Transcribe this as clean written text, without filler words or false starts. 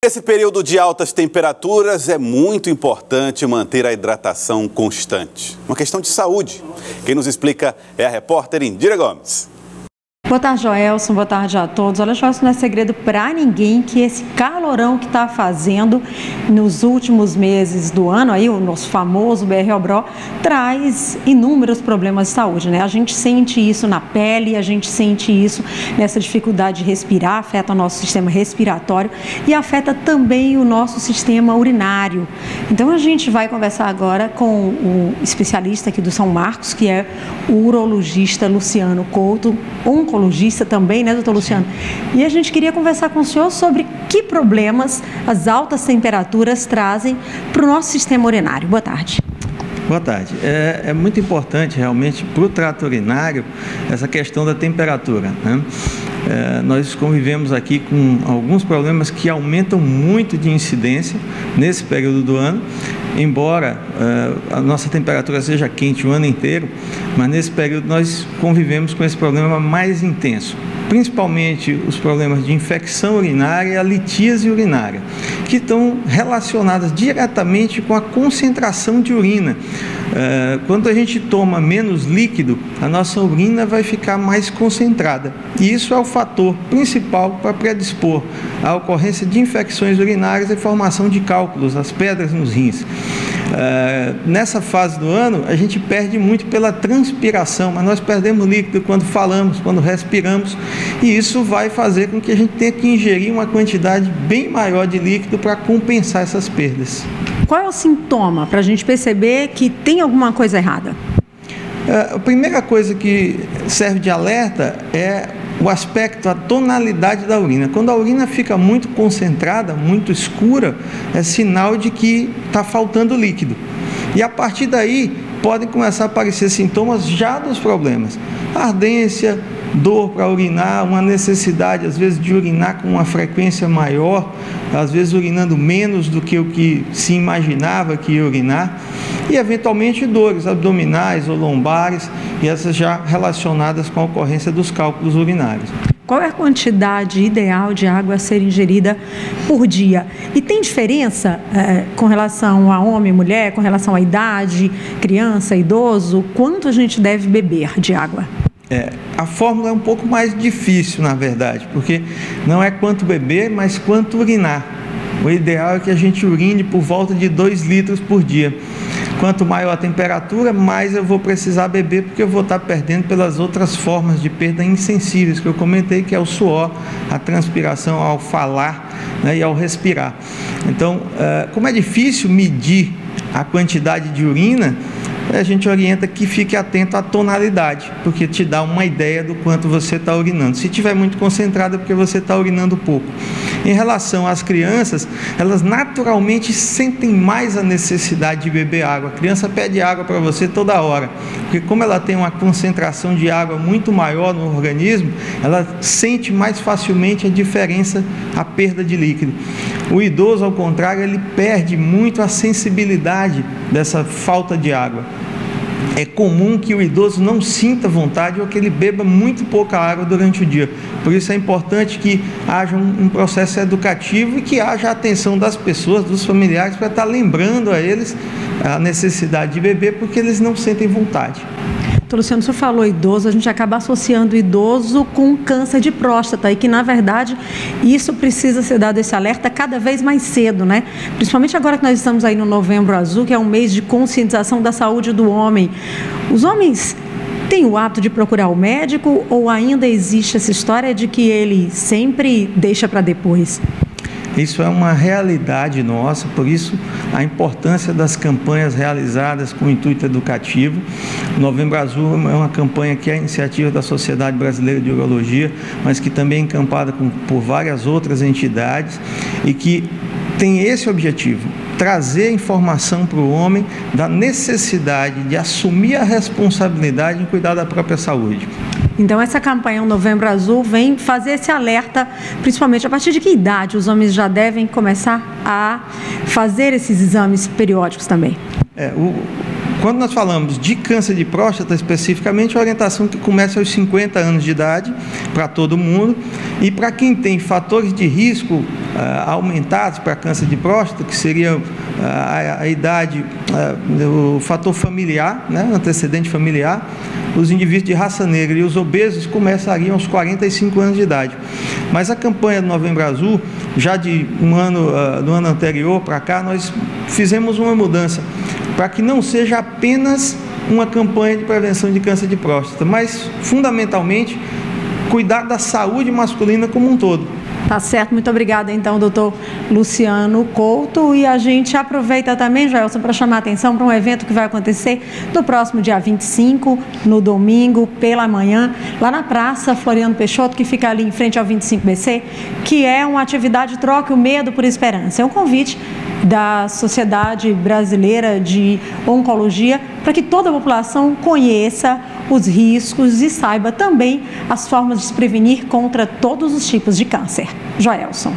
Nesse período de altas temperaturas, é muito importante manter a hidratação constante. Uma questão de saúde. Quem nos explica é a repórter Indira Gomes. Boa tarde, Joelson. Boa tarde a todos. Olha, Joelson, não é segredo para ninguém que esse calorão que está fazendo nos últimos meses do ano, aí o nosso famoso BR-Obró, traz inúmeros problemas de saúde, né? A gente sente isso na pele, a gente sente isso nessa dificuldade de respirar, afeta o nosso sistema respiratório e afeta também o nosso sistema urinário. Então, a gente vai conversar agora com o especialista aqui do São Marcos, que é o urologista Luciano Couto, oncologista também, né, doutor Luciano? E a gente queria conversar com o senhor sobre que problemas as altas temperaturas trazem para o nosso sistema urinário. Boa tarde. Boa tarde. É muito importante realmente para o trato urinário essa questão da temperatura, né? Nós convivemos aqui com alguns problemas que aumentam muito de incidência nesse período do ano, embora a nossa temperatura seja quente o ano inteiro, mas nesse período nós convivemos com esse problema mais intenso, principalmente os problemas de infecção urinária e a litíase urinária, que estão relacionadas diretamente com a concentração de urina. Quando a gente toma menos líquido, a nossa urina vai ficar mais concentrada, e isso é o fator principal para predispor à ocorrência de infecções urinárias e formação de cálculos, as pedras nos rins. Nessa fase do ano, a gente perde muito pela transpiração, mas nós perdemos líquido quando falamos, quando respiramos, e isso vai fazer com que a gente tenha que ingerir uma quantidade bem maior de líquido para compensar essas perdas. Qual é o sintoma para a gente perceber que tem alguma coisa errada? A primeira coisa que serve de alerta é o aspecto, a tonalidade da urina. Quando a urina fica muito concentrada, muito escura, é sinal de que está faltando líquido. E a partir daí podem começar a aparecer sintomas já dos problemas. Ardência, dor para urinar, uma necessidade às vezes de urinar com uma frequência maior, às vezes urinando menos do que o que se imaginava que ia urinar, e eventualmente dores abdominais ou lombares, e essas já relacionadas com a ocorrência dos cálculos urinários. Qual é a quantidade ideal de água a ser ingerida por dia? E tem diferença com relação a homem e mulher, com relação à idade, criança, idoso? Quanto a gente deve beber de água? A fórmula é um pouco mais difícil, na verdade, porque não é quanto beber, mas quanto urinar. O ideal é que a gente urine por volta de 2 litros por dia. Quanto maior a temperatura, mais eu vou precisar beber, porque eu vou estar perdendo pelas outras formas de perda insensíveis que eu comentei, que é o suor, a transpiração ao falar, né, e ao respirar. Então, como é difícil medir a quantidade de urina, a gente orienta que fique atento à tonalidade, porque te dá uma ideia do quanto você está urinando. Se estiver muito concentrado é porque você está urinando pouco. Em relação às crianças, elas naturalmente sentem mais a necessidade de beber água. A criança pede água para você toda hora, porque como ela tem uma concentração de água muito maior no organismo, ela sente mais facilmente a diferença, a perda de líquido. O idoso, ao contrário, ele perde muito a sensibilidade dessa falta de água. É comum que o idoso não sinta vontade ou que ele beba muito pouca água durante o dia. Por isso é importante que haja um processo educativo e que haja a atenção das pessoas, dos familiares, para estar lembrando a eles a necessidade de beber, porque eles não sentem vontade. Doutor Luciano, o senhor falou idoso, a gente acaba associando idoso com câncer de próstata e que, na verdade, isso precisa ser dado esse alerta cada vez mais cedo, né? Principalmente agora que nós estamos aí no Novembro Azul, que é um mês de conscientização da saúde do homem. Os homens têm o hábito de procurar o médico ou ainda existe essa história de que ele sempre deixa para depois? Isso é uma realidade nossa, por isso a importância das campanhas realizadas com intuito educativo. O Novembro Azul é uma campanha que é a iniciativa da Sociedade Brasileira de Urologia, mas que também é encampada por várias outras entidades e que tem esse objetivo: trazer informação para o homem da necessidade de assumir a responsabilidade em cuidar da própria saúde. Então, essa campanha Novembro Azul vem fazer esse alerta, principalmente a partir de que idade os homens já devem começar a fazer esses exames periódicos também? Quando nós falamos de câncer de próstata especificamente, a orientação que começa aos 50 anos de idade para todo mundo, e para quem tem fatores de risco aumentados para câncer de próstata, que seria a idade, o fator familiar, né, antecedente familiar, os indivíduos de raça negra e os obesos começariam aos 45 anos de idade. Mas a campanha do Novembro Azul, já do ano anterior para cá, nós fizemos uma mudança para que não seja apenas uma campanha de prevenção de câncer de próstata, mas fundamentalmente cuidar da saúde masculina como um todo. Tá certo, muito obrigada então, doutor Luciano Couto. E a gente aproveita também, Joelson, para chamar a atenção para um evento que vai acontecer no próximo dia 25, no domingo, pela manhã, lá na Praça Floriano Peixoto, que fica ali em frente ao 25BC, que é uma atividade Troque o Medo por Esperança. É um convite da Sociedade Brasileira de Oncologia para que toda a população conheça os riscos e saiba também as formas de se prevenir contra todos os tipos de câncer. Joelson.